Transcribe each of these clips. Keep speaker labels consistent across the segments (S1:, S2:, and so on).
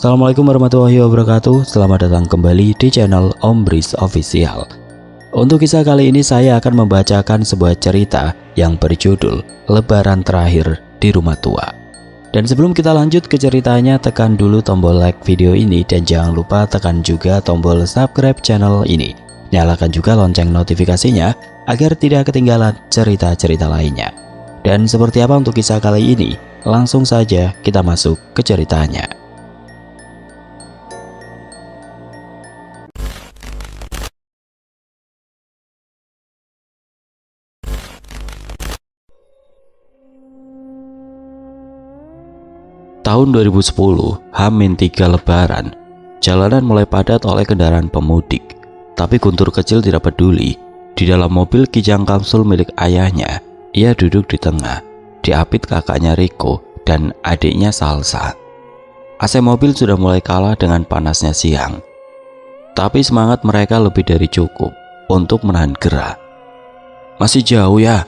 S1: Assalamualaikum warahmatullahi wabarakatuh. Selamat datang kembali di channel Om Bris Official. Untuk kisah kali ini saya akan membacakan sebuah cerita yang berjudul Lebaran Terakhir di Rumah Tua. Dan sebelum kita lanjut ke ceritanya, tekan dulu tombol like video ini dan jangan lupa tekan juga tombol subscribe channel ini. Nyalakan juga lonceng notifikasinya agar tidak ketinggalan cerita-cerita lainnya. Dan seperti apa untuk kisah kali ini? Langsung saja kita masuk ke ceritanya. Tahun 2010, H-3 Lebaran, jalanan mulai padat oleh kendaraan pemudik. Tapi Guntur kecil tidak peduli. Di dalam mobil kijang kapsul milik ayahnya, ia duduk di tengah, diapit kakaknya Riko dan adiknya Salsa. AC mobil sudah mulai kalah dengan panasnya siang. Tapi semangat mereka lebih dari cukup untuk menahan gerah. "Masih jauh ya?"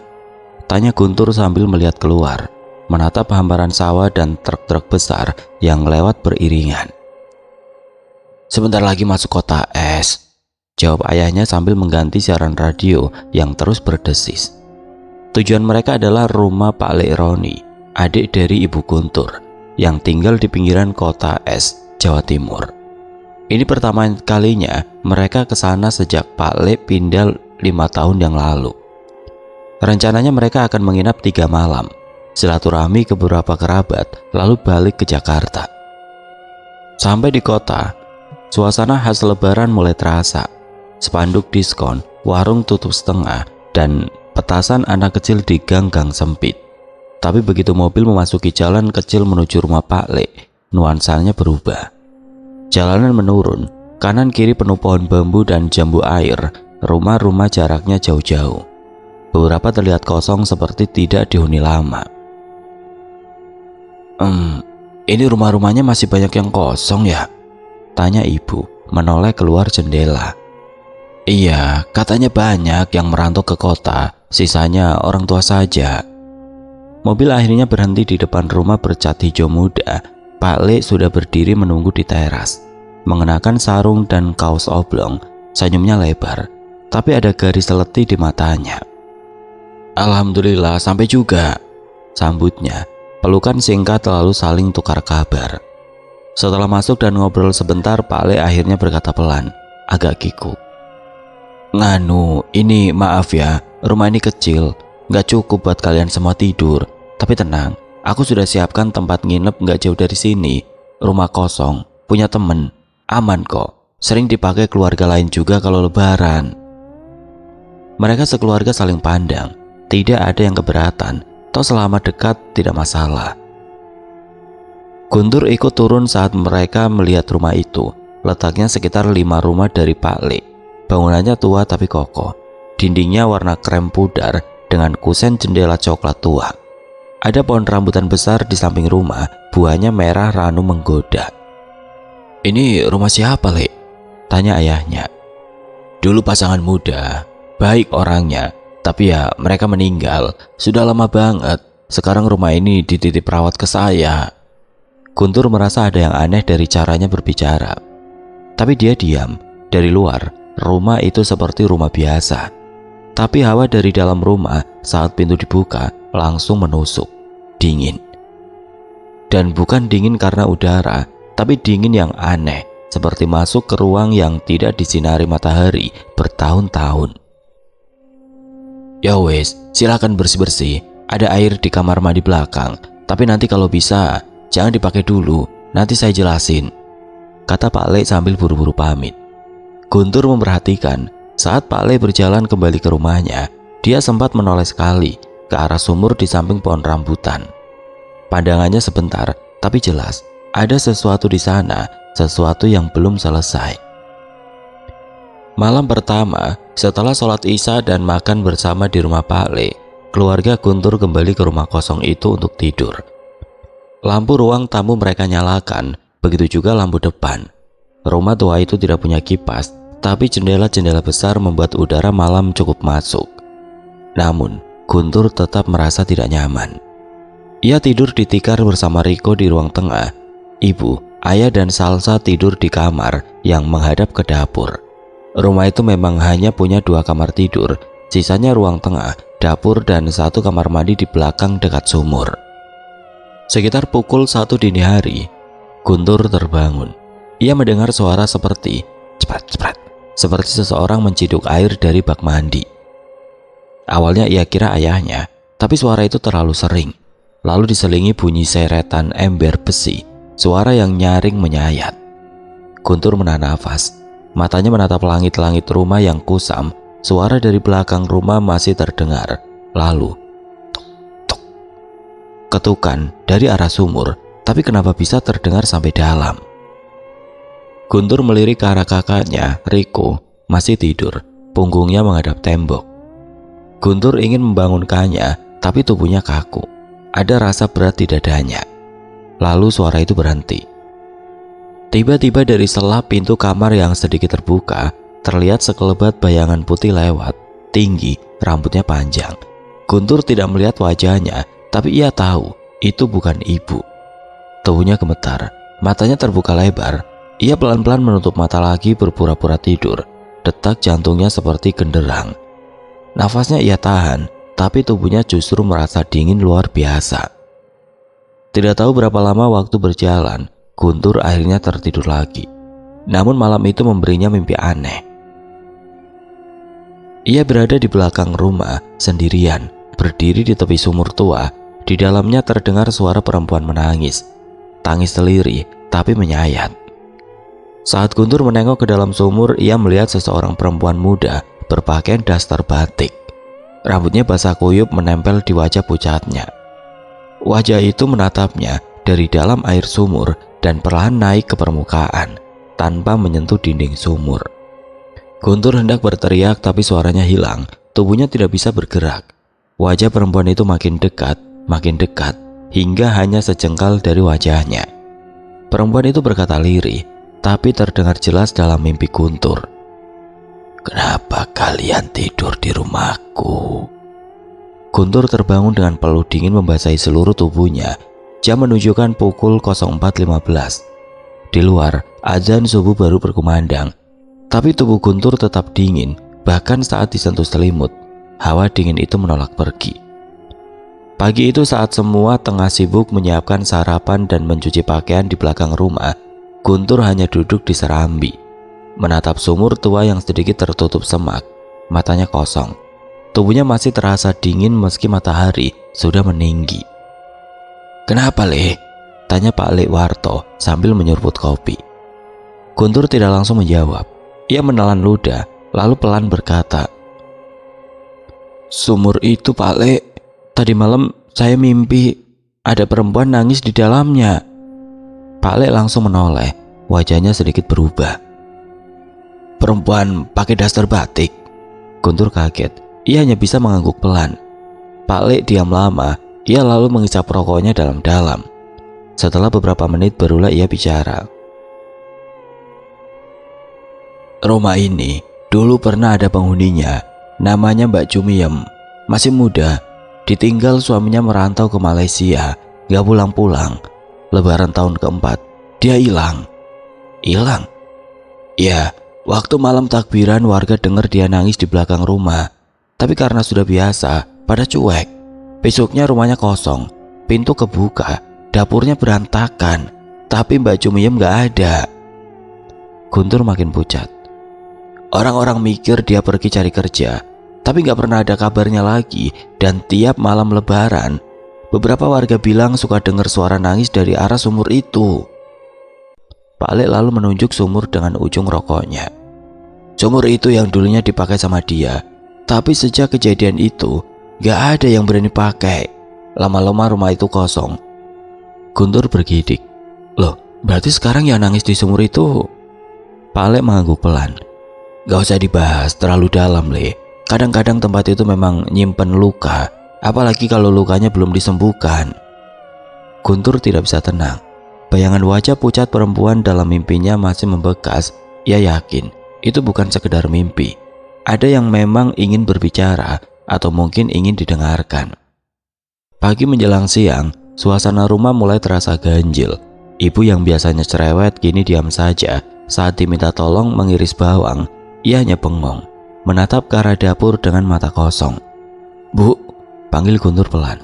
S1: tanya Guntur sambil melihat keluar, menatap hamparan sawah dan truk-truk besar yang lewat beriringan. "Sebentar lagi masuk kota es," jawab ayahnya sambil mengganti siaran radio yang terus berdesis. Tujuan mereka adalah rumah Pak Lek Roni, adik dari Ibu Guntur, yang tinggal di pinggiran kota es, Jawa Timur. Ini pertama kalinya mereka ke sana sejak Pak Lek pindah 5 tahun yang lalu. Rencananya mereka akan menginap 3 malam, silaturahmi ke beberapa kerabat, lalu balik ke Jakarta. Sampai di kota, suasana khas Lebaran mulai terasa. Spanduk diskon, warung tutup setengah, dan petasan anak kecil di gang-gang sempit. Tapi begitu mobil memasuki jalan kecil menuju rumah Pak Lek, nuansanya berubah. Jalanan menurun, kanan kiri penuh pohon bambu dan jambu air, rumah-rumah jaraknya jauh-jauh. Beberapa terlihat kosong seperti tidak dihuni lama. Ini rumah-rumahnya masih banyak yang kosong ya?" tanya ibu, menoleh keluar jendela. "Iya, katanya banyak yang merantau ke kota, sisanya orang tua saja." Mobil akhirnya berhenti di depan rumah bercat hijau muda. Pak Lek sudah berdiri menunggu di teras, mengenakan sarung dan kaos oblong. Senyumnya lebar, tapi ada garis letih di matanya. "Alhamdulillah sampai juga," sambutnya. Pelukan singkat lalu saling tukar kabar. Setelah masuk dan ngobrol sebentar, Pak Lek akhirnya berkata pelan, agak kikuk. "Nganu, ini maaf ya, rumah ini kecil, gak cukup buat kalian semua tidur. Tapi tenang, aku sudah siapkan tempat nginep gak jauh dari sini. Rumah kosong, punya temen, aman kok. Sering dipakai keluarga lain juga kalau lebaran." Mereka sekeluarga saling pandang, tidak ada yang keberatan. Toh selama dekat tidak masalah. Guntur ikut turun saat mereka melihat rumah itu. Letaknya sekitar 5 rumah dari Pak Lek. Bangunannya tua tapi kokoh. Dindingnya warna krem pudar dengan kusen jendela coklat tua. Ada pohon rambutan besar di samping rumah, buahnya merah ranu menggoda. "Ini rumah siapa, Lek?" tanya ayahnya. "Dulu pasangan muda, baik orangnya. Tapi ya mereka meninggal, sudah lama banget. Sekarang rumah ini dititip rawat ke saya." Guntur merasa ada yang aneh dari caranya berbicara. Tapi dia diam. Dari luar, rumah itu seperti rumah biasa. Tapi hawa dari dalam rumah saat pintu dibuka langsung menusuk. Dingin. Dan bukan dingin karena udara, tapi dingin yang aneh, seperti masuk ke ruang yang tidak disinari matahari bertahun-tahun. "Ya wes, silakan bersih-bersih. Ada air di kamar mandi belakang. Tapi nanti kalau bisa, jangan dipakai dulu. Nanti saya jelasin," kata Pak Lek sambil buru-buru pamit. Guntur memperhatikan saat Pak Lek berjalan kembali ke rumahnya. Dia sempat menoleh sekali ke arah sumur di samping pohon rambutan. Pandangannya sebentar, tapi jelas ada sesuatu di sana, sesuatu yang belum selesai. Malam pertama, setelah sholat isya dan makan bersama di rumah Pak Lek, keluarga Guntur kembali ke rumah kosong itu untuk tidur. Lampu ruang tamu mereka nyalakan, begitu juga lampu depan. Rumah tua itu tidak punya kipas, tapi jendela-jendela besar membuat udara malam cukup masuk. Namun, Guntur tetap merasa tidak nyaman. Ia tidur di tikar bersama Riko di ruang tengah. Ibu, Ayah dan Salsa tidur di kamar yang menghadap ke dapur. Rumah itu memang hanya punya 2 kamar tidur, sisanya ruang tengah, dapur, dan 1 kamar mandi di belakang dekat sumur. Sekitar pukul 1 dini hari, Guntur terbangun. Ia mendengar suara seperti ceprat-ceprat, seperti seseorang menciduk air dari bak mandi. Awalnya ia kira ayahnya, tapi suara itu terlalu sering. Lalu diselingi bunyi seretan ember besi, suara yang nyaring menyayat. Guntur menahan nafas, matanya menatap langit-langit rumah yang kusam. Suara dari belakang rumah masih terdengar. Lalu, tuk, tuk, ketukan dari arah sumur, tapi kenapa bisa terdengar sampai dalam? Guntur melirik ke arah kakaknya, Riko, masih tidur, punggungnya menghadap tembok. Guntur ingin membangunkannya, tapi tubuhnya kaku. Ada rasa berat di dadanya. Lalu suara itu berhenti. Tiba-tiba dari sela pintu kamar yang sedikit terbuka, terlihat sekelebat bayangan putih lewat, tinggi, rambutnya panjang. Guntur tidak melihat wajahnya, tapi ia tahu itu bukan ibu. Tubuhnya gemetar, matanya terbuka lebar. Ia pelan-pelan menutup mata lagi, berpura-pura tidur. Detak jantungnya seperti genderang. Nafasnya ia tahan, tapi tubuhnya justru merasa dingin luar biasa. Tidak tahu berapa lama waktu berjalan, Guntur akhirnya tertidur lagi. Namun malam itu memberinya mimpi aneh. Ia berada di belakang rumah, sendirian, berdiri di tepi sumur tua. Di dalamnya terdengar suara perempuan menangis. Tangis selirih, tapi menyayat. Saat Guntur menengok ke dalam sumur, ia melihat seseorang perempuan muda berpakaian daster batik. Rambutnya basah kuyup menempel di wajah pucatnya. Wajah itu menatapnya dari dalam air sumur dan perlahan naik ke permukaan tanpa menyentuh dinding sumur. Guntur hendak berteriak tapi suaranya hilang, tubuhnya tidak bisa bergerak. Wajah perempuan itu makin dekat, hingga hanya sejengkal dari wajahnya. Perempuan itu berkata lirih, tapi terdengar jelas dalam mimpi Guntur. "Kenapa kalian tidur di rumahku?" Guntur terbangun dengan peluh dingin membasahi seluruh tubuhnya. Jam menunjukkan pukul 04.15. Di luar, azan subuh baru berkumandang. Tapi tubuh Guntur tetap dingin, bahkan saat disentuh selimut. Hawa dingin itu menolak pergi. Pagi itu saat semua tengah sibuk menyiapkan sarapan dan mencuci pakaian di belakang rumah, Guntur hanya duduk di serambi, menatap sumur tua yang sedikit tertutup semak. Matanya kosong. Tubuhnya masih terasa dingin meski matahari sudah meninggi. "Kenapa, Le?" tanya Pak Le Warto sambil menyeruput kopi. Guntur tidak langsung menjawab. Ia menelan ludah, lalu pelan berkata, "Sumur itu, Pak Le. Tadi malam saya mimpi ada perempuan nangis di dalamnya." Pak Le langsung menoleh, wajahnya sedikit berubah. "Perempuan pakai daster batik?" Guntur kaget. Ia hanya bisa mengangguk pelan. Pak Le diam lama, ia lalu mengisap rokoknya dalam-dalam. Setelah beberapa menit barulah ia bicara. "Rumah ini dulu pernah ada penghuninya, namanya Mbak Cumiem. Masih muda, ditinggal suaminya merantau ke Malaysia, gak pulang-pulang. Lebaran tahun keempat, dia hilang." "Hilang?" "Ya, waktu malam takbiran warga dengar dia nangis di belakang rumah. Tapi karena sudah biasa, pada cuek. Besoknya rumahnya kosong, pintu kebuka, dapurnya berantakan, tapi Mbak Cumiem gak ada." Guntur makin pucat. Orang-orang mikir dia pergi cari kerja, tapi gak pernah ada kabarnya lagi. Dan tiap malam lebaran, beberapa warga bilang suka dengar suara nangis dari arah sumur itu. Pak Le lalu menunjuk sumur dengan ujung rokoknya. "Sumur itu yang dulunya dipakai sama dia. Tapi sejak kejadian itu, gak ada yang berani pakai. Lama-lama rumah itu kosong." Guntur bergidik. "Loh, berarti sekarang yang nangis di sumur itu?" Pak Le mengangguk pelan. "Gak usah dibahas terlalu dalam, Le. Kadang-kadang tempat itu memang nyimpen luka, apalagi kalau lukanya belum disembuhkan." Guntur tidak bisa tenang. Bayangan wajah pucat perempuan dalam mimpinya masih membekas. Ia yakin itu bukan sekedar mimpi. Ada yang memang ingin berbicara atau mungkin ingin didengarkan. Pagi menjelang siang, suasana rumah mulai terasa ganjil. Ibu yang biasanya cerewet kini diam saja saat diminta tolong mengiris bawang. Ia hanya bengong, menatap ke arah dapur dengan mata kosong. "Bu," panggil Guntur pelan.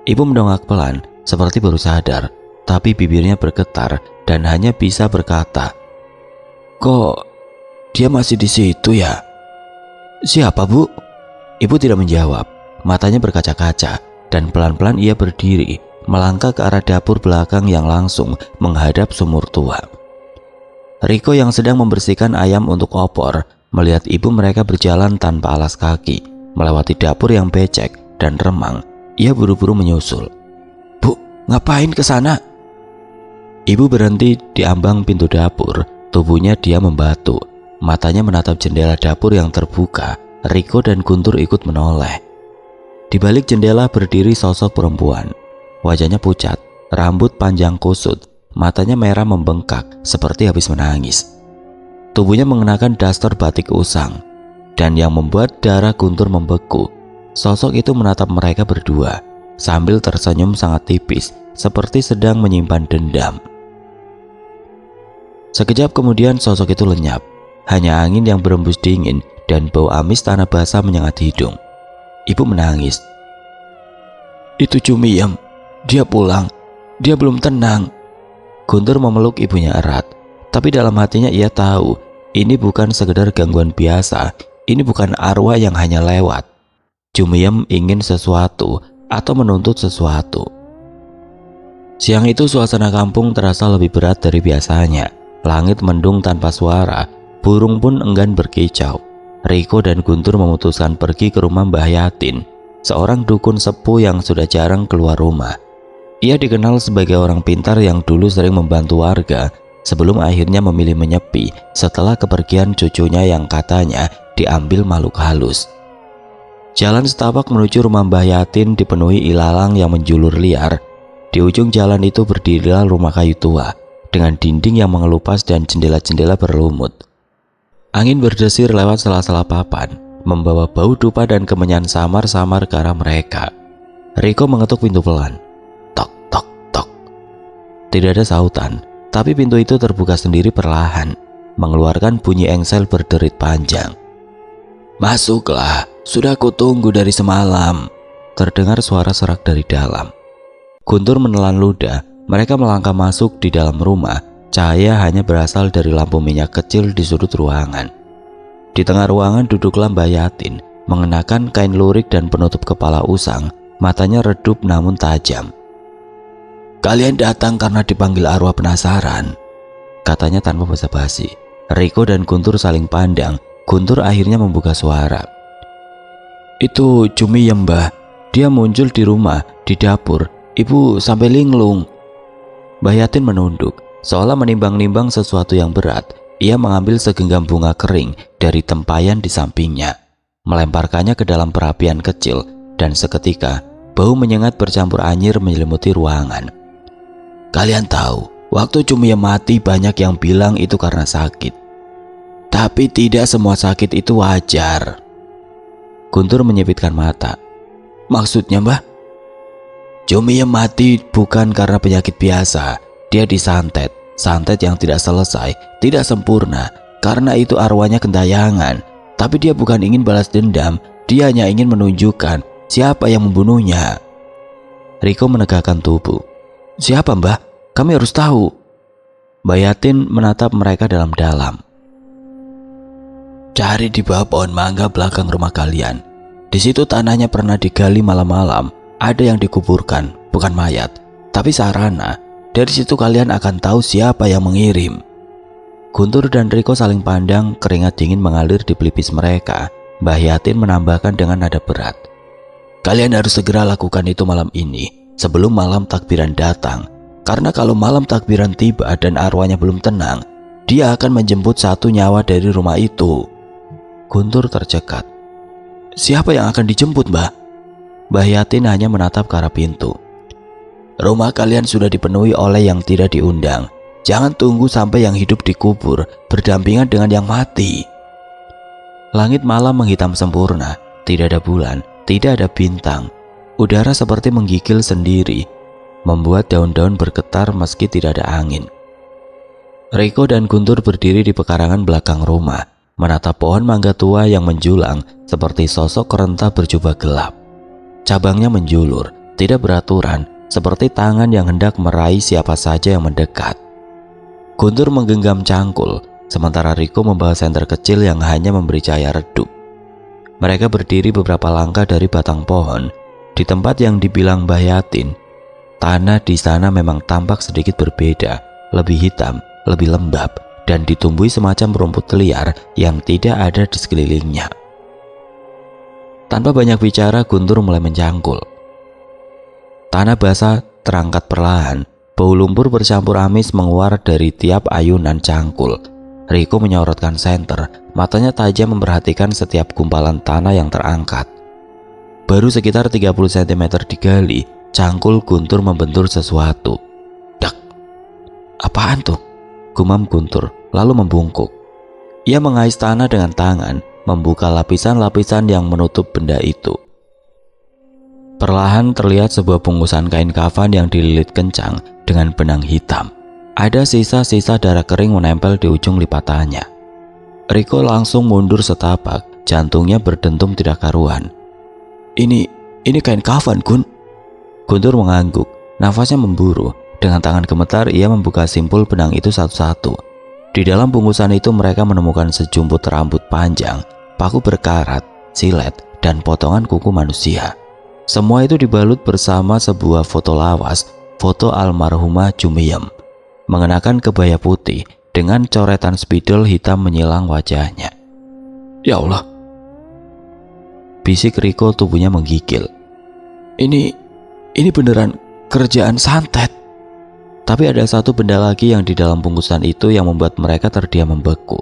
S1: Ibu mendongak pelan seperti baru sadar, tapi bibirnya bergetar dan hanya bisa berkata, "Kok dia masih di situ ya?" "Siapa, Bu?" Ibu tidak menjawab, matanya berkaca-kaca, dan pelan-pelan ia berdiri, melangkah ke arah dapur belakang yang langsung menghadap sumur tua. Riko yang sedang membersihkan ayam untuk opor, melihat ibu mereka berjalan tanpa alas kaki, melewati dapur yang becek dan remang. Ia buru-buru menyusul. "Bu, ngapain ke sana?" Ibu berhenti di ambang pintu dapur, tubuhnya dia membatu, matanya menatap jendela dapur yang terbuka. Riko dan Guntur ikut menoleh. Di balik jendela berdiri sosok perempuan. Wajahnya pucat, rambut panjang kusut, matanya merah membengkak seperti habis menangis. Tubuhnya mengenakan daster batik usang, dan yang membuat darah Guntur membeku, sosok itu menatap mereka berdua sambil tersenyum sangat tipis seperti sedang menyimpan dendam. Sekejap kemudian sosok itu lenyap. Hanya angin yang berembus dingin dan bau amis tanah basah menyengat hidung. Ibu menangis. "Itu Cumiem, dia pulang, dia belum tenang." Guntur memeluk ibunya erat, tapi dalam hatinya ia tahu ini bukan sekedar gangguan biasa, ini bukan arwah yang hanya lewat. Cumiem ingin sesuatu atau menuntut sesuatu. Siang itu suasana kampung terasa lebih berat dari biasanya. Langit mendung tanpa suara, burung pun enggan berkicau. Riko dan Guntur memutuskan pergi ke rumah Mbah Yatin, seorang dukun sepuh yang sudah jarang keluar rumah. Ia dikenal sebagai orang pintar yang dulu sering membantu warga sebelum akhirnya memilih menyepi setelah kepergian cucunya yang katanya diambil makhluk halus. Jalan setapak menuju rumah Mbah Yatin dipenuhi ilalang yang menjulur liar. Di ujung jalan itu berdirilah rumah kayu tua dengan dinding yang mengelupas dan jendela-jendela berlumut. Angin berdesir lewat sela-sela papan, membawa bau dupa dan kemenyan samar-samar ke arah mereka. Riko mengetuk pintu pelan. Tok, tok, tok. Tidak ada sautan, tapi pintu itu terbuka sendiri perlahan, mengeluarkan bunyi engsel berderit panjang. "Masuklah, sudah kutunggu dari semalam." Terdengar suara serak dari dalam. Guntur menelan ludah, mereka melangkah masuk di dalam rumah. Cahaya hanya berasal dari lampu minyak kecil di sudut ruangan. Di tengah ruangan duduklah Mbah Yatin, mengenakan kain lurik dan penutup kepala usang, matanya redup namun tajam. "Kalian datang karena dipanggil arwah penasaran," katanya tanpa basa-basi. Riko dan Guntur saling pandang. Guntur akhirnya membuka suara. "Itu Cumiem, Mbah. Dia muncul di rumah, di dapur. Ibu sampai linglung." Mbah Yatin menunduk, seolah menimbang-nimbang sesuatu yang berat. Ia mengambil segenggam bunga kering dari tempayan di sampingnya, melemparkannya ke dalam perapian kecil, dan seketika bau menyengat bercampur anyir menyelimuti ruangan. "Kalian tahu, waktu Cumiem mati banyak yang bilang itu karena sakit. Tapi tidak semua sakit itu wajar." Guntur menyipitkan mata. "Maksudnya, Mbah?" "Cumiem mati bukan karena penyakit biasa. Dia disantet, santet yang tidak selesai, tidak sempurna. Karena itu arwahnya gentayangan. Tapi dia bukan ingin balas dendam, dia hanya ingin menunjukkan siapa yang membunuhnya." Riko menegakkan tubuh. "Siapa, Mbah? Kami harus tahu." Mbah Yatin menatap mereka dalam-dalam. "Cari di bawah pohon mangga belakang rumah kalian. Di situ tanahnya pernah digali malam-malam. Ada yang dikuburkan, bukan mayat, tapi sarana. Dari situ kalian akan tahu siapa yang mengirim." Guntur dan Riko saling pandang, keringat dingin mengalir di pelipis mereka. Mbah Yatin menambahkan dengan nada berat. "Kalian harus segera lakukan itu malam ini, sebelum malam takbiran datang. Karena kalau malam takbiran tiba dan arwahnya belum tenang, dia akan menjemput satu nyawa dari rumah itu." Guntur tercekat. "Siapa yang akan dijemput, Mbah?" Mbah Yatin hanya menatap ke arah pintu. "Rumah kalian sudah dipenuhi oleh yang tidak diundang. Jangan tunggu sampai yang hidup dikubur berdampingan dengan yang mati." Langit malam menghitam sempurna, tidak ada bulan, tidak ada bintang. Udara seperti menggigil sendiri. membuat daun-daun bergetar meski tidak ada angin. Riko dan Guntur berdiri di pekarangan belakang rumah, menatap pohon mangga tua yang menjulang seperti sosok kerenta berjubah gelap. Cabangnya menjulur, tidak beraturan, seperti tangan yang hendak meraih siapa saja yang mendekat. Guntur menggenggam cangkul, sementara Riko membawa senter kecil yang hanya memberi cahaya redup. Mereka berdiri beberapa langkah dari batang pohon, di tempat yang dibilang Mbah Yatin. Tanah di sana memang tampak sedikit berbeda, lebih hitam, lebih lembab, dan ditumbuhi semacam rumput liar yang tidak ada di sekelilingnya. Tanpa banyak bicara, Guntur mulai mencangkul. Tanah basah terangkat perlahan, bau lumpur bercampur amis menguar dari tiap ayunan cangkul. Riko menyorotkan senter, matanya tajam memperhatikan setiap gumpalan tanah yang terangkat. Baru sekitar 30 cm digali, cangkul Guntur membentur sesuatu. Dak! Apaan tuh? Gumam Guntur, lalu membungkuk. Ia mengais tanah dengan tangan, membuka lapisan-lapisan yang menutup benda itu. Perlahan terlihat sebuah bungkusan kain kafan yang dililit kencang dengan benang hitam. Ada sisa-sisa darah kering menempel di ujung lipatannya. Riko langsung mundur setapak, jantungnya berdentum tidak karuan. Ini kain kafan, Gun. Guntur mengangguk, nafasnya memburu. Dengan tangan gemetar ia membuka simpul benang itu satu-satu. Di dalam bungkusan itu mereka menemukan sejumput rambut panjang, paku berkarat, silet, dan potongan kuku manusia. Semua itu dibalut bersama sebuah foto lawas, foto almarhumah Jumiyem, mengenakan kebaya putih dengan coretan spidol hitam menyilang wajahnya. Ya Allah, bisik Riko, tubuhnya menggigil. Ini beneran kerjaan santet. Tapi ada satu benda lagi yang di dalam bungkusan itu yang membuat mereka terdiam membeku.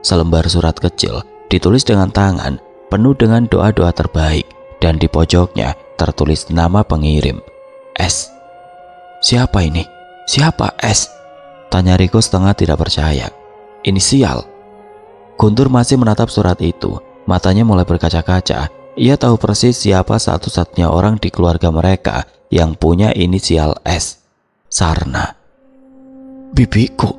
S1: Selembar surat kecil ditulis dengan tangan, penuh dengan doa-doa terbaik, dan di pojoknya tertulis nama pengirim, S. Siapa ini? Siapa S? Tanya Riko setengah tidak percaya. Inisial. Guntur masih menatap surat itu, matanya mulai berkaca-kaca. Ia tahu persis siapa satu-satunya orang di keluarga mereka yang punya inisial S. Sarna. Bibiku.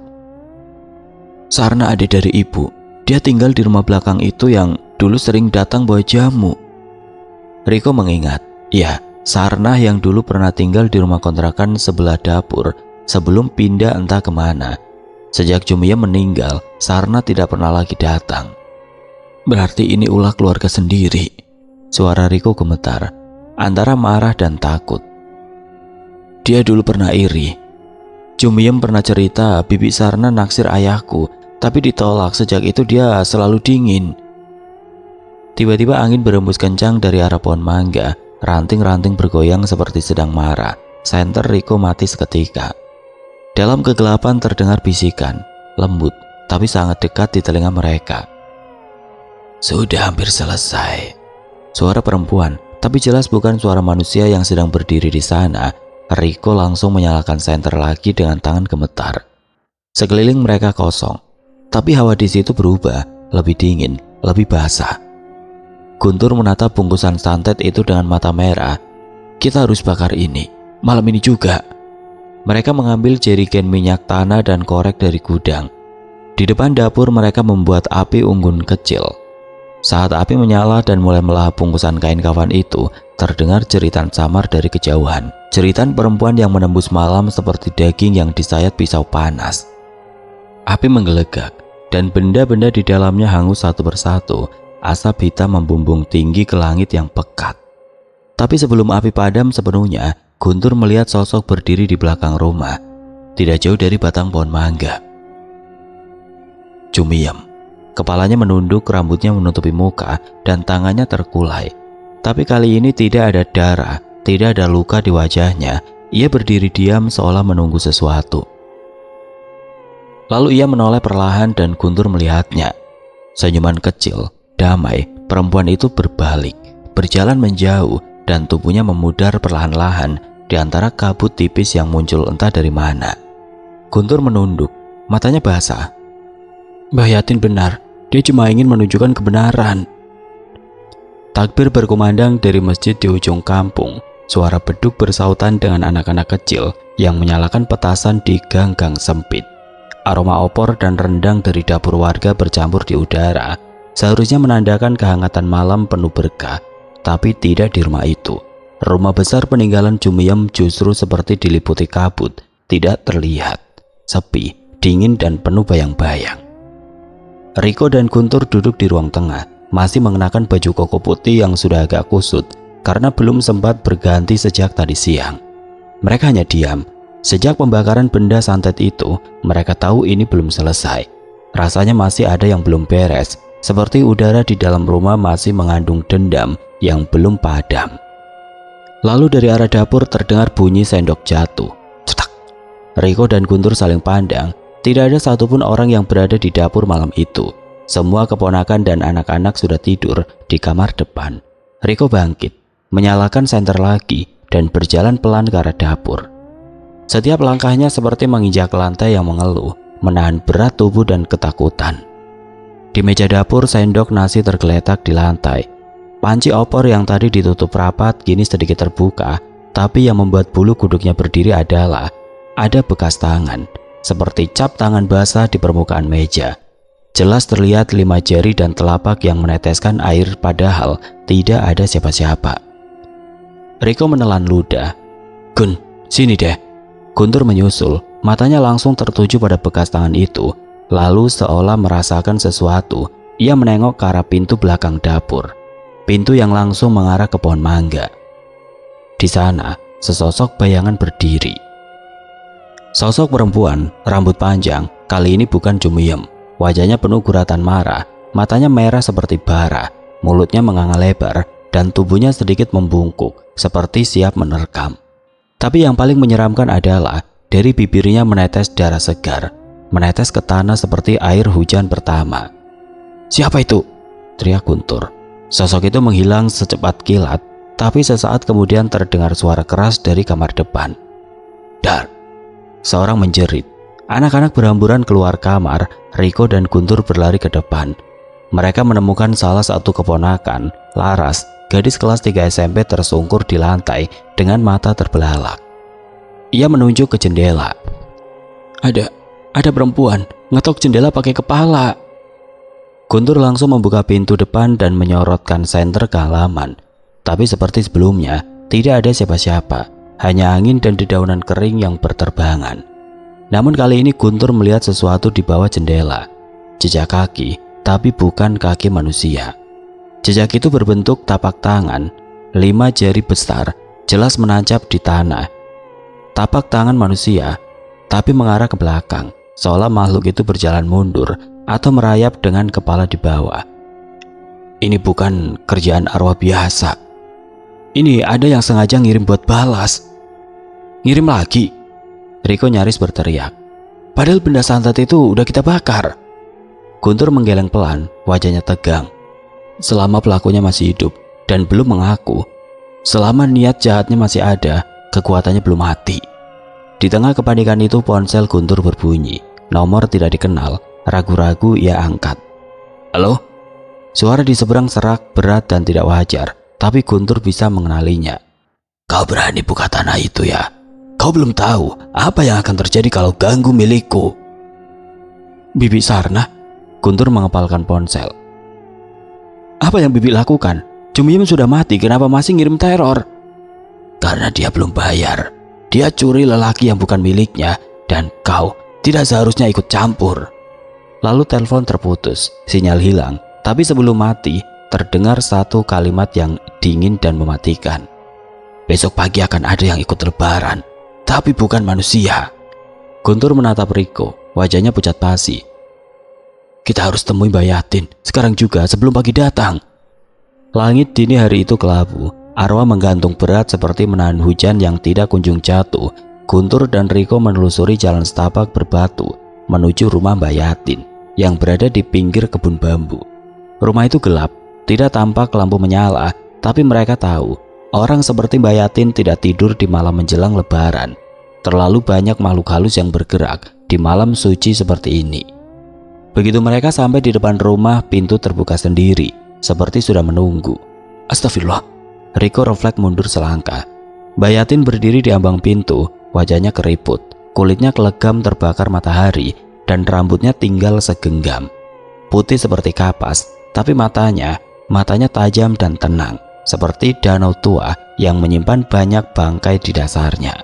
S1: Sarna adik dari ibu. Dia tinggal di rumah belakang itu yang dulu sering datang bawa jamu. Riko mengingat, ya, Sarna yang dulu pernah tinggal di rumah kontrakan sebelah dapur sebelum pindah entah kemana. Sejak Jumiyem meninggal, Sarna tidak pernah lagi datang. Berarti ini ulah keluarga sendiri. Suara Riko gemetar, antara marah dan takut. Dia dulu pernah iri. Jumiyem pernah cerita Bibi Sarna naksir ayahku, tapi ditolak. Sejak itu dia selalu dingin. Tiba-tiba angin berembus kencang dari arah pohon mangga. Ranting-ranting bergoyang seperti sedang marah. Senter Riko mati seketika. Dalam kegelapan terdengar bisikan, lembut tapi sangat dekat di telinga mereka. Sudah hampir selesai. Suara perempuan, tapi jelas bukan suara manusia yang sedang berdiri di sana. Riko langsung menyalakan senter lagi dengan tangan gemetar. Sekeliling mereka kosong, tapi hawa di situ berubah, lebih dingin, lebih basah. Guntur menatap bungkusan santet itu dengan mata merah. Kita harus bakar ini, malam ini juga. Mereka mengambil jerigen minyak tanah dan korek dari gudang. Di depan dapur mereka membuat api unggun kecil. Saat api menyala dan mulai melahap bungkusan kain kafan itu, terdengar jeritan samar dari kejauhan. Jeritan perempuan yang menembus malam seperti daging yang disayat pisau panas. Api menggelegak dan benda-benda di dalamnya hangus satu persatu. Asap hitam membumbung tinggi ke langit yang pekat. Tapi sebelum api padam sepenuhnya, Guntur melihat sosok berdiri di belakang rumah, tidak jauh dari batang pohon mangga. Jumiyem. Kepalanya menunduk, rambutnya menutupi muka, dan tangannya terkulai. Tapi kali ini tidak ada darah, tidak ada luka di wajahnya. Ia berdiri diam seolah menunggu sesuatu. Lalu ia menoleh perlahan dan Guntur melihatnya. Senyuman kecil, damai, perempuan itu berbalik, berjalan menjauh, dan tubuhnya memudar perlahan-lahan di antara kabut tipis yang muncul entah dari mana. Guntur menunduk, matanya basah. Mbah Yatin benar, dia cuma ingin menunjukkan kebenaran. Takbir berkumandang dari masjid di ujung kampung. Suara beduk bersautan dengan anak-anak kecil yang menyalakan petasan di gang-gang sempit. Aroma opor dan rendang dari dapur warga bercampur di udara, seharusnya menandakan kehangatan malam penuh berkah, tapi tidak di rumah itu. Rumah besar peninggalan Jumiem justru seperti diliputi kabut, tidak terlihat, sepi, dingin dan penuh bayang-bayang. Riko dan Guntur duduk di ruang tengah, masih mengenakan baju koko putih yang sudah agak kusut karena belum sempat berganti sejak tadi siang. Mereka hanya diam. Sejak pembakaran benda santet itu, mereka tahu ini belum selesai. Rasanya masih ada yang belum beres, seperti udara di dalam rumah masih mengandung dendam yang belum padam. Lalu dari arah dapur terdengar bunyi sendok jatuh. Cetak. Riko dan Guntur saling pandang. Tidak ada satupun orang yang berada di dapur malam itu. Semua keponakan dan anak-anak sudah tidur di kamar depan. Riko bangkit, menyalakan senter lagi, dan berjalan pelan ke arah dapur. Setiap langkahnya seperti menginjak lantai yang mengeluh, menahan berat tubuh dan ketakutan. Di meja dapur, sendok nasi tergeletak di lantai. Panci opor yang tadi ditutup rapat kini sedikit terbuka, tapi yang membuat bulu kuduknya berdiri adalah ada bekas tangan, seperti cap tangan basah di permukaan meja. Jelas terlihat 5 jari dan telapak yang meneteskan air padahal tidak ada siapa-siapa. Riko menelan ludah. "Gun, sini deh." Guntur menyusul, matanya langsung tertuju pada bekas tangan itu. Lalu seolah merasakan sesuatu, ia menengok ke arah pintu belakang dapur. Pintu yang langsung mengarah ke pohon mangga. Di sana, sesosok bayangan berdiri. Sosok perempuan, rambut panjang, kali ini bukan Jumiem. Wajahnya penuh guratan marah, matanya merah seperti bara, mulutnya menganga lebar, dan tubuhnya sedikit membungkuk, seperti siap menerkam. Tapi yang paling menyeramkan adalah dari bibirnya menetes darah segar, menetes ke tanah seperti air hujan pertama. "Siapa itu?" teriak Guntur. Sosok itu menghilang secepat kilat, tapi sesaat kemudian terdengar suara keras dari kamar depan. "Dar!" Seorang menjerit. Anak-anak berhamburan keluar kamar. Riko dan Guntur berlari ke depan. Mereka menemukan salah satu keponakan, Laras, gadis kelas 3 SMP tersungkur di lantai dengan mata terbelalak. Ia menunjuk ke jendela. Ada perempuan ngetok jendela pakai kepala." Guntur langsung membuka pintu depan dan menyorotkan senter ke halaman. Tapi seperti sebelumnya, tidak ada siapa-siapa, hanya angin dan dedaunan kering yang berterbangan. Namun kali ini Guntur melihat sesuatu di bawah jendela. Jejak kaki, tapi bukan kaki manusia. Jejak itu berbentuk tapak tangan, 5 jari besar, jelas menancap di tanah. Tapak tangan manusia, tapi mengarah ke belakang, seolah makhluk itu berjalan mundur atau merayap dengan kepala di bawah. Ini bukan kerjaan arwah biasa. Ini ada yang sengaja ngirim buat balas. "Ngirim lagi?" Riko nyaris berteriak. "Padahal benda santet itu udah kita bakar." Guntur menggeleng pelan, wajahnya tegang. Selama pelakunya masih hidup dan belum mengaku, selama niat jahatnya masih ada, kekuatannya belum mati. Di tengah kepanikan itu ponsel Guntur berbunyi. Nomor tidak dikenal. Ragu-ragu ia angkat. "Halo?" Suara di seberang serak, berat dan tidak wajar, tapi Guntur bisa mengenalinya. "Kau berani buka tanah itu ya? Kau belum tahu apa yang akan terjadi kalau ganggu milikku." "Bibi Sarna?" Guntur mengepalkan ponsel. "Apa yang Bibi lakukan? Jumiem sudah mati, kenapa masih ngirim teror?" "Karena dia belum bayar. Dia curi lelaki yang bukan miliknya, dan kau tidak seharusnya ikut campur." Lalu telepon terputus, sinyal hilang, tapi sebelum mati, terdengar satu kalimat yang dingin dan mematikan. "Besok pagi akan ada yang ikut lebaran, tapi bukan manusia." Guntur menatap Riko, wajahnya pucat pasi. "Kita harus temui Mbak Yatin, sekarang juga sebelum pagi datang." Langit dini hari itu kelabu, arwah menggantung berat seperti menahan hujan yang tidak kunjung jatuh. Guntur dan Riko menelusuri jalan setapak berbatu menuju rumah Mbak Yatin yang berada di pinggir kebun bambu. Rumah itu gelap, tidak tampak lampu menyala, tapi mereka tahu orang seperti Mbak Yatin tidak tidur di malam menjelang lebaran. Terlalu banyak makhluk halus yang bergerak di malam suci seperti ini. Begitu mereka sampai di depan rumah, pintu terbuka sendiri, seperti sudah menunggu. Astagfirullah. Riko refleks mundur selangkah. Bayatin berdiri di ambang pintu, wajahnya keriput, kulitnya kelegam terbakar matahari, dan rambutnya tinggal segenggam. Putih seperti kapas, tapi matanya tajam dan tenang, seperti danau tua yang menyimpan banyak bangkai di dasarnya.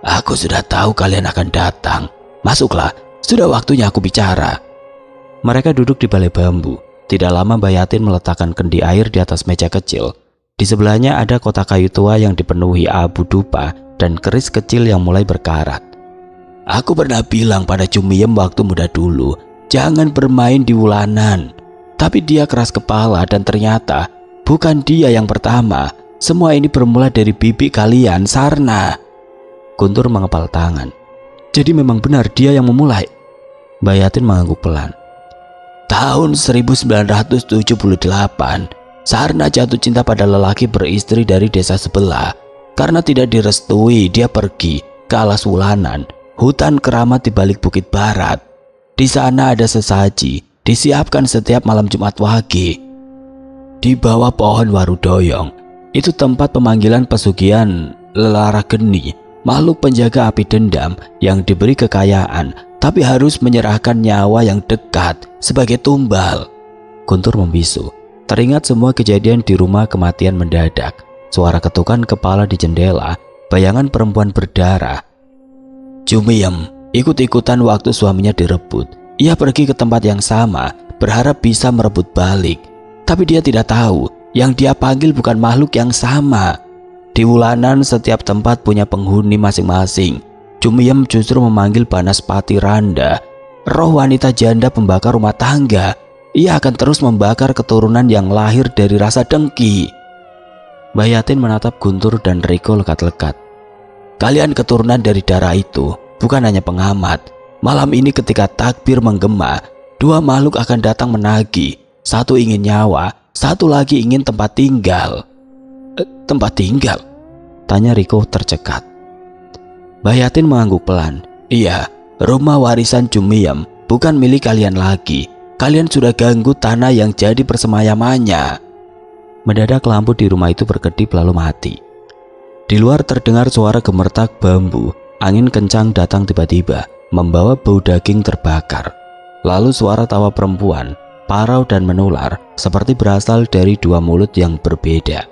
S1: "Aku sudah tahu kalian akan datang. Masuklah, sudah waktunya aku bicara." Mereka duduk di balai bambu. Tidak lama Bayatin meletakkan kendi air di atas meja kecil. Di sebelahnya ada kotak kayu tua yang dipenuhi abu dupa dan keris kecil yang mulai berkarat. "Aku pernah bilang pada Cumiem waktu muda dulu, jangan bermain di Wulanan. Tapi dia keras kepala dan ternyata bukan dia yang pertama. Semua ini bermula dari bibi kalian, Sarna." Guntur mengepal tangan. "Jadi memang benar dia yang memulai?" Bayatin mengangguk pelan. "Tahun 1978, Sarna jatuh cinta pada lelaki beristri dari desa sebelah. Karena tidak direstui, dia pergi ke alas Wulanan, hutan keramat di balik Bukit Barat. Di sana ada sesaji, disiapkan setiap malam Jumat Wage. Di bawah pohon Warudoyong, itu tempat pemanggilan pesugihan Lelara Geni, makhluk penjaga api dendam yang diberi kekayaan, tapi harus menyerahkan nyawa yang dekat sebagai tumbal." Guntur membisu. Teringat semua kejadian di rumah kematian mendadak, suara ketukan kepala di jendela, bayangan perempuan berdarah. Cumiem ikut-ikutan waktu suaminya direbut. Ia pergi ke tempat yang sama, berharap bisa merebut balik. Tapi dia tidak tahu, yang dia panggil bukan makhluk yang sama. Di Wulanan setiap tempat punya penghuni masing-masing. Cumiem justru memanggil Banaspati Randa, roh wanita janda pembakar rumah tangga. Ia akan terus membakar keturunan yang lahir dari rasa dengki. Bayatin menatap Guntur dan Riko lekat-lekat. "Kalian keturunan dari darah itu, bukan hanya pengamat. Malam ini ketika takbir menggema, dua makhluk akan datang menagih. Satu ingin nyawa, satu lagi ingin tempat tinggal." "Tempat tinggal?" tanya Riko tercekat. Bayatin mengangguk pelan. "Iya, rumah warisan Cumiem bukan milik kalian lagi. Kalian sudah ganggu tanah yang jadi persemayamannya." Mendadak lampu di rumah itu berkedip lalu mati. Di luar terdengar suara gemertak bambu. Angin kencang datang tiba-tiba, membawa bau daging terbakar. Lalu suara tawa perempuan, parau dan menular, seperti berasal dari dua mulut yang berbeda.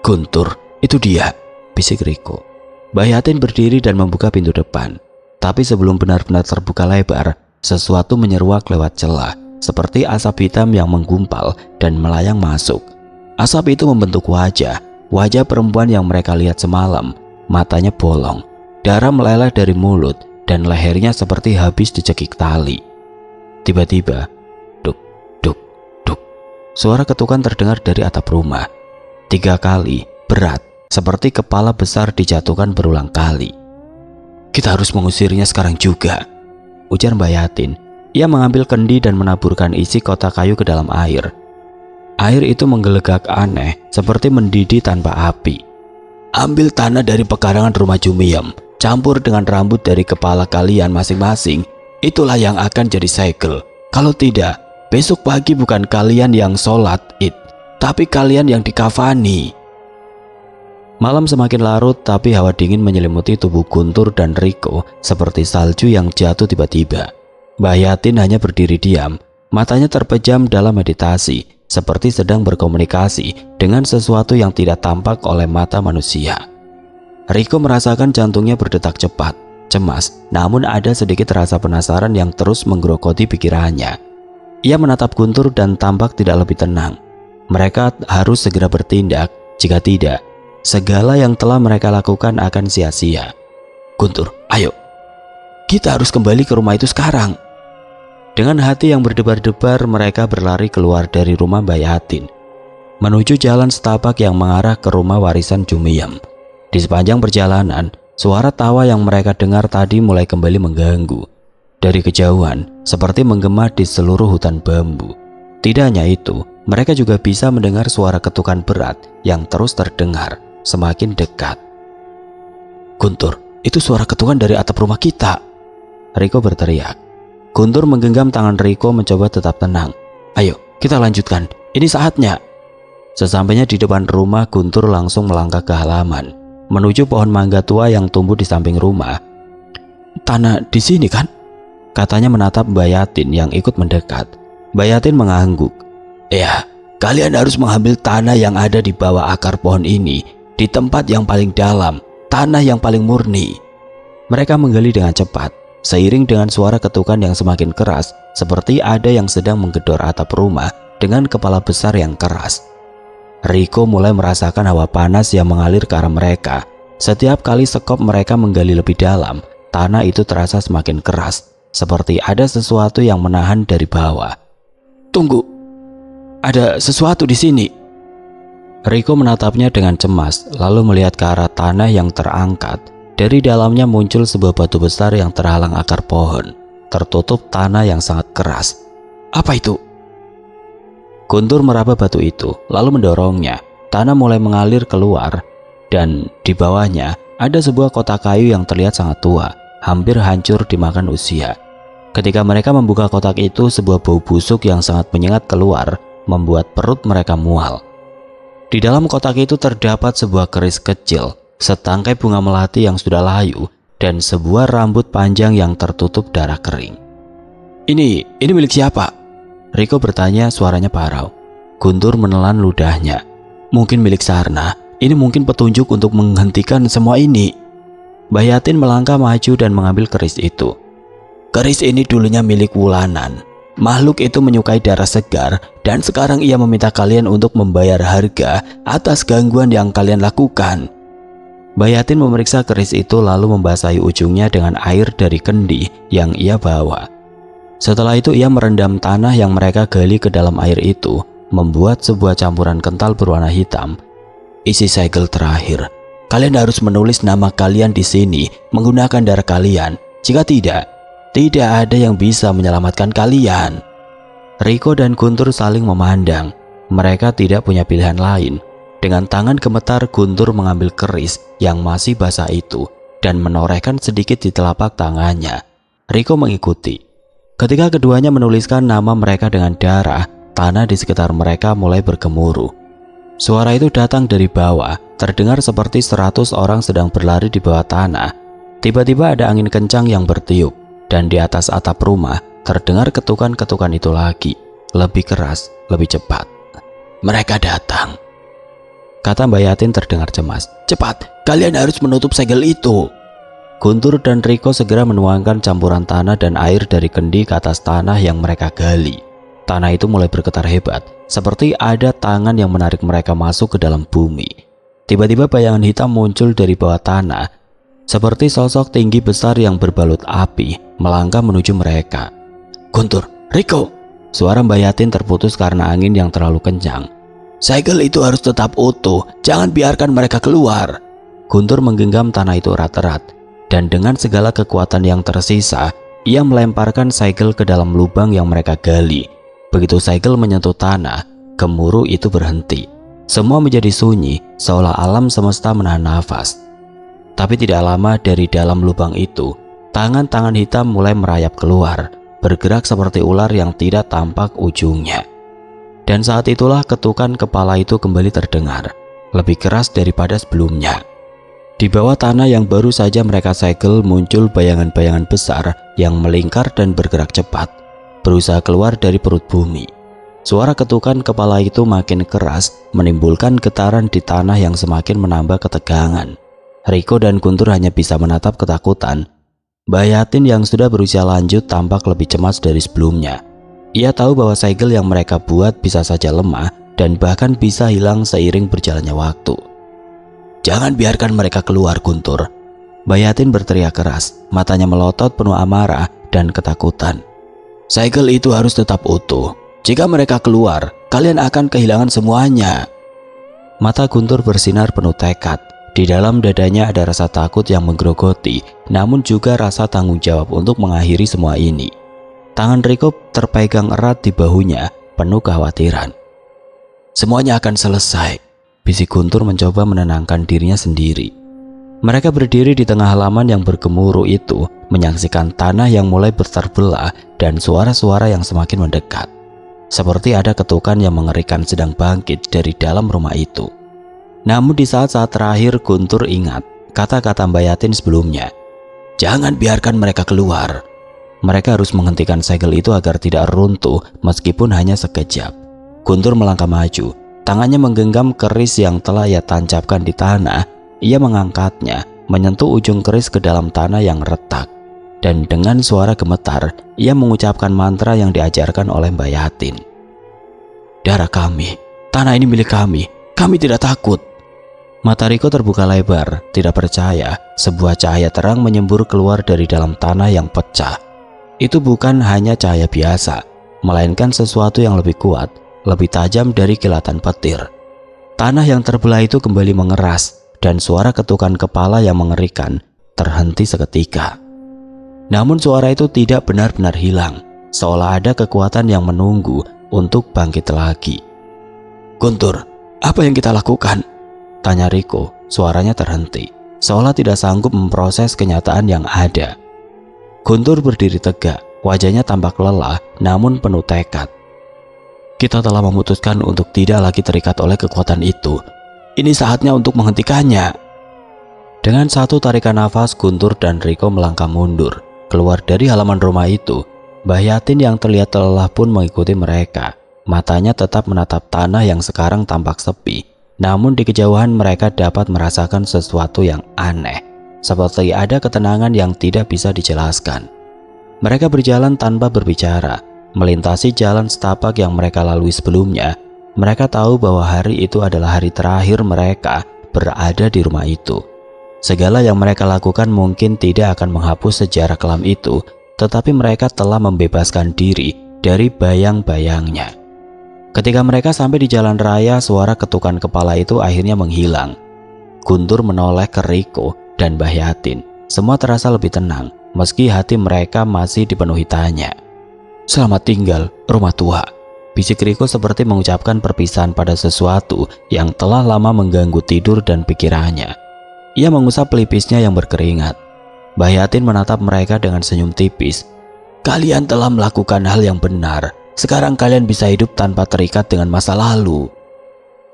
S1: "Guntur, itu dia," bisik Riko. Bayatin berdiri dan membuka pintu depan. Tapi sebelum benar-benar terbuka lebar, sesuatu menyeruak lewat celah, seperti asap hitam yang menggumpal dan melayang masuk. Asap itu membentuk wajah perempuan yang mereka lihat semalam. Matanya bolong, darah meleleh dari mulut, dan lehernya seperti habis dicekik tali. Tiba-tiba, duk, duk, duk, suara ketukan terdengar dari atap rumah. 3 kali, berat, seperti kepala besar dijatuhkan berulang kali. "Kita harus mengusirnya sekarang juga," ujar Bayatin. Ia mengambil kendi dan menaburkan isi kotak kayu ke dalam air. Air itu menggelegak aneh, seperti mendidih tanpa api. "Ambil tanah dari pekarangan rumah Cumiem, campur dengan rambut dari kepala kalian masing-masing. Itulah yang akan jadi segel. Kalau tidak, besok pagi bukan kalian yang sholat id, tapi kalian yang dikafani." Malam semakin larut, tapi hawa dingin menyelimuti tubuh Guntur dan Riko seperti salju yang jatuh tiba-tiba. Bayatin hanya berdiri diam, matanya terpejam dalam meditasi, seperti sedang berkomunikasi dengan sesuatu yang tidak tampak oleh mata manusia. Riko merasakan jantungnya berdetak cepat, cemas, namun ada sedikit rasa penasaran yang terus menggerogoti pikirannya. Ia menatap Guntur dan tampak tidak lebih tenang. Mereka harus segera bertindak, jika tidak, segala yang telah mereka lakukan akan sia-sia. "Guntur, ayo. Kita harus kembali ke rumah itu sekarang." Dengan hati yang berdebar-debar, mereka berlari keluar dari rumah Bayatin, menuju jalan setapak yang mengarah ke rumah warisan Cumiem. Di sepanjang perjalanan, suara tawa yang mereka dengar tadi mulai kembali mengganggu. Dari kejauhan, seperti menggema di seluruh hutan bambu. Tidak hanya itu, mereka juga bisa mendengar suara ketukan berat yang terus terdengar semakin dekat. "Guntur, itu suara ketukan dari atap rumah kita," Riko berteriak. Guntur menggenggam tangan Riko mencoba tetap tenang. "Ayo, kita lanjutkan. Ini saatnya." Sesampainya di depan rumah, Guntur langsung melangkah ke halaman. menuju pohon mangga tua yang tumbuh di samping rumah. "Tanah di sini kan?" katanya menatap Mbak Yatin yang ikut mendekat. Mbak Yatin mengangguk. "Ya, kalian harus mengambil tanah yang ada di bawah akar pohon ini, di tempat yang paling dalam, tanah yang paling murni." Mereka menggali dengan cepat, seiring dengan suara ketukan yang semakin keras, seperti ada yang sedang menggedor atap rumah dengan kepala besar yang keras. Riko mulai merasakan hawa panas yang mengalir ke arah mereka. Setiap kali sekop mereka menggali lebih dalam, tanah itu terasa semakin keras, seperti ada sesuatu yang menahan dari bawah. "Tunggu, ada sesuatu di sini." Riko menatapnya dengan cemas, lalu melihat ke arah tanah yang terangkat. Dari dalamnya muncul sebuah batu besar yang terhalang akar pohon, tertutup tanah yang sangat keras. "Apa itu?" Guntur meraba batu itu, lalu mendorongnya. Tanah mulai mengalir keluar, dan di bawahnya ada sebuah kotak kayu yang terlihat sangat tua, hampir hancur dimakan usia. Ketika mereka membuka kotak itu, sebuah bau busuk yang sangat menyengat keluar, membuat perut mereka mual. Di dalam kotak itu terdapat sebuah keris kecil, setangkai bunga melati yang sudah layu, dan sebuah rambut panjang yang tertutup darah kering. Ini milik siapa?" Riko bertanya, suaranya parau. Guntur menelan ludahnya. "Mungkin milik Sarna. Ini mungkin petunjuk untuk menghentikan semua ini." Mbak Yatin melangkah maju dan mengambil keris itu. "Keris ini dulunya milik Wulanan. Makhluk itu menyukai darah segar, dan sekarang ia meminta kalian untuk membayar harga atas gangguan yang kalian lakukan." Mbak Yatin memeriksa keris itu lalu membasahi ujungnya dengan air dari kendi yang ia bawa. Setelah itu ia merendam tanah yang mereka gali ke dalam air itu, membuat sebuah campuran kental berwarna hitam. "Isi segel terakhir. Kalian harus menulis nama kalian di sini menggunakan darah kalian. Jika tidak ada yang bisa menyelamatkan kalian." Riko dan Guntur saling memandang. Mereka tidak punya pilihan lain. Dengan tangan gemetar, Guntur mengambil keris yang masih basah itu dan menorehkan sedikit di telapak tangannya. Riko mengikuti. Ketika keduanya menuliskan nama mereka dengan darah, tanah di sekitar mereka mulai bergemuruh. Suara itu datang dari bawah, terdengar seperti 100 orang sedang berlari di bawah tanah. Tiba-tiba ada angin kencang yang bertiup, dan di atas atap rumah terdengar ketukan-ketukan itu lagi, lebih keras, lebih cepat. "Mereka datang," kata Mbak Yatin terdengar cemas. "Cepat, kalian harus menutup segel itu." Guntur dan Riko segera menuangkan campuran tanah dan air dari kendi ke atas tanah yang mereka gali. Tanah itu mulai bergetar hebat, seperti ada tangan yang menarik mereka masuk ke dalam bumi. Tiba-tiba bayangan hitam muncul dari bawah tanah, seperti sosok tinggi besar yang berbalut api, melangkah menuju mereka. "Guntur, Riko!" Suara Mbak Yatin terputus karena angin yang terlalu kencang. "Segel itu harus tetap utuh, jangan biarkan mereka keluar." Guntur menggenggam tanah itu erat-erat, dan dengan segala kekuatan yang tersisa, ia melemparkan segel ke dalam lubang yang mereka gali. Begitu segel menyentuh tanah, gemuruh itu berhenti. Semua menjadi sunyi, seolah alam semesta menahan nafas. Tapi tidak lama dari dalam lubang itu, tangan-tangan hitam mulai merayap keluar, bergerak seperti ular yang tidak tampak ujungnya. Dan saat itulah ketukan kepala itu kembali terdengar, lebih keras daripada sebelumnya. Di bawah tanah yang baru saja mereka segel muncul bayangan-bayangan besar yang melingkar dan bergerak cepat, berusaha keluar dari perut bumi. Suara ketukan kepala itu makin keras, menimbulkan getaran di tanah yang semakin menambah ketegangan. Riko dan Guntur hanya bisa menatap ketakutan. Mbak Yatin yang sudah berusia lanjut tampak lebih cemas dari sebelumnya. Ia tahu bahwa segel yang mereka buat bisa saja lemah dan bahkan bisa hilang seiring berjalannya waktu. "Jangan biarkan mereka keluar, Guntur." Mbak Yatin berteriak keras, matanya melotot penuh amarah dan ketakutan. "Segel itu harus tetap utuh. Jika mereka keluar, kalian akan kehilangan semuanya." Mata Guntur bersinar penuh tekad. Di dalam dadanya ada rasa takut yang menggerogoti, namun juga rasa tanggung jawab untuk mengakhiri semua ini. Tangan Riko terpegang erat di bahunya, penuh kekhawatiran. "Semuanya akan selesai," bisik Guntur mencoba menenangkan dirinya sendiri. Mereka berdiri di tengah halaman yang bergemuruh itu, menyaksikan tanah yang mulai terbelah dan suara-suara yang semakin mendekat. Seperti ada ketukan yang mengerikan sedang bangkit dari dalam rumah itu. Namun di saat-saat terakhir Guntur ingat kata-kata Mbak Yatin sebelumnya. Jangan biarkan mereka keluar. Mereka harus menghentikan segel itu agar tidak runtuh meskipun hanya sekejap. Guntur melangkah maju. Tangannya menggenggam keris yang telah ia tancapkan di tanah. Ia mengangkatnya, menyentuh ujung keris ke dalam tanah yang retak. Dan dengan suara gemetar, ia mengucapkan mantra yang diajarkan oleh Mbak Yatin. Darah kami, tanah ini milik kami tidak takut. Mata Riko terbuka lebar, tidak percaya. Sebuah cahaya terang menyembur keluar dari dalam tanah yang pecah. Itu bukan hanya cahaya biasa, melainkan sesuatu yang lebih kuat, lebih tajam dari kilatan petir. Tanah yang terbelah itu kembali mengeras, dan suara ketukan kepala yang mengerikan terhenti seketika. Namun suara itu tidak benar-benar hilang, seolah ada kekuatan yang menunggu untuk bangkit lagi. Guntur, apa yang kita lakukan? Tanya Riko, suaranya terhenti, seolah tidak sanggup memproses kenyataan yang ada. Guntur berdiri tegak, wajahnya tampak lelah namun penuh tekad. Kita telah memutuskan untuk tidak lagi terikat oleh kekuatan itu. Ini saatnya untuk menghentikannya. Dengan satu tarikan nafas, Guntur dan Riko melangkah mundur, keluar dari halaman rumah itu. Mbah Yatin yang terlihat lelah pun mengikuti mereka. Matanya tetap menatap tanah yang sekarang tampak sepi. Namun di kejauhan mereka dapat merasakan sesuatu yang aneh, seperti ada ketenangan yang tidak bisa dijelaskan. Mereka berjalan tanpa berbicara, melintasi jalan setapak yang mereka lalui sebelumnya. Mereka tahu bahwa hari itu adalah hari terakhir mereka berada di rumah itu. Segala yang mereka lakukan mungkin tidak akan menghapus sejarah kelam itu, tetapi mereka telah membebaskan diri dari bayang-bayangnya. Ketika mereka sampai di jalan raya, suara ketukan kepala itu akhirnya menghilang. Guntur menoleh ke Riko dan Mbah Yatin. Semua terasa lebih tenang, meski hati mereka masih dipenuhi tanya. Selamat tinggal, rumah tua. Bisik Riko seperti mengucapkan perpisahan pada sesuatu yang telah lama mengganggu tidur dan pikirannya. Ia mengusap pelipisnya yang berkeringat. Mbah Yatin menatap mereka dengan senyum tipis. Kalian telah melakukan hal yang benar. Sekarang kalian bisa hidup tanpa terikat dengan masa lalu.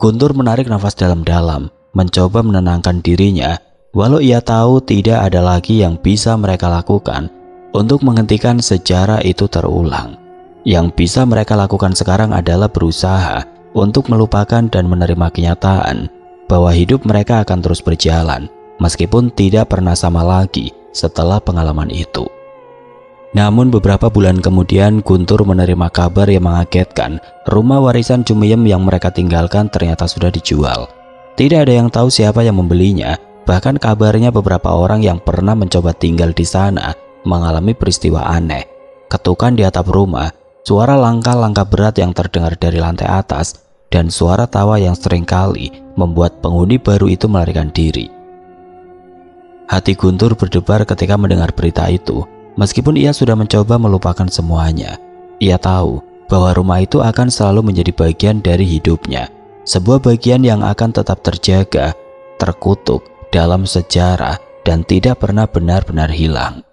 S1: Guntur menarik nafas dalam-dalam, mencoba menenangkan dirinya, walau ia tahu tidak ada lagi yang bisa mereka lakukan untuk menghentikan sejarah itu terulang. Yang bisa mereka lakukan sekarang adalah berusaha untuk melupakan dan menerima kenyataan bahwa hidup mereka akan terus berjalan, meskipun tidak pernah sama lagi setelah pengalaman itu. Namun beberapa bulan kemudian Guntur menerima kabar yang mengagetkan. Rumah warisan Cumiyem yang mereka tinggalkan ternyata sudah dijual. Tidak ada yang tahu siapa yang membelinya. Bahkan kabarnya beberapa orang yang pernah mencoba tinggal di sana mengalami peristiwa aneh. Ketukan di atap rumah, suara langkah-langkah berat yang terdengar dari lantai atas, dan suara tawa yang seringkali membuat penghuni baru itu melarikan diri. Hati Guntur berdebar ketika mendengar berita itu. Meskipun ia sudah mencoba melupakan semuanya, ia tahu bahwa rumah itu akan selalu menjadi bagian dari hidupnya. Sebuah bagian yang akan tetap terjaga, terkutuk dalam sejarah dan tidak pernah benar-benar hilang.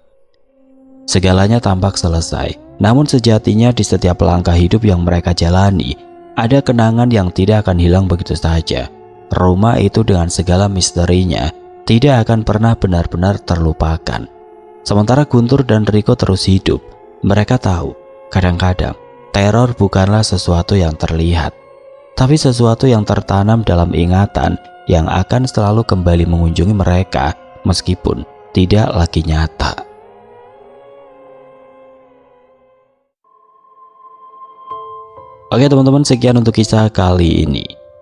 S1: Segalanya tampak selesai, namun sejatinya di setiap langkah hidup yang mereka jalani, ada kenangan yang tidak akan hilang begitu saja. Rumah itu dengan segala misterinya tidak akan pernah benar-benar terlupakan. Sementara Guntur dan Riko terus hidup, mereka tahu kadang-kadang teror bukanlah sesuatu yang terlihat, tapi sesuatu yang tertanam dalam ingatan yang akan selalu kembali mengunjungi mereka meskipun tidak lagi nyata. Oke teman-teman, sekian untuk kisah kali ini.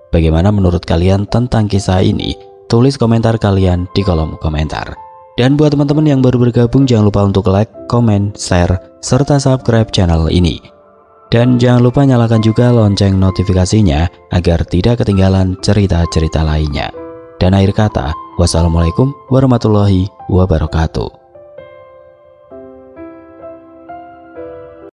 S1: Bagaimana menurut kalian tentang kisah ini? Tulis komentar kalian di kolom komentar. Dan buat teman-teman yang baru bergabung, jangan lupa untuk like, komen, share, serta subscribe channel ini. Dan jangan lupa nyalakan juga lonceng notifikasinya agar tidak ketinggalan cerita-cerita lainnya. Dan akhir kata, wassalamualaikum warahmatullahi wabarakatuh.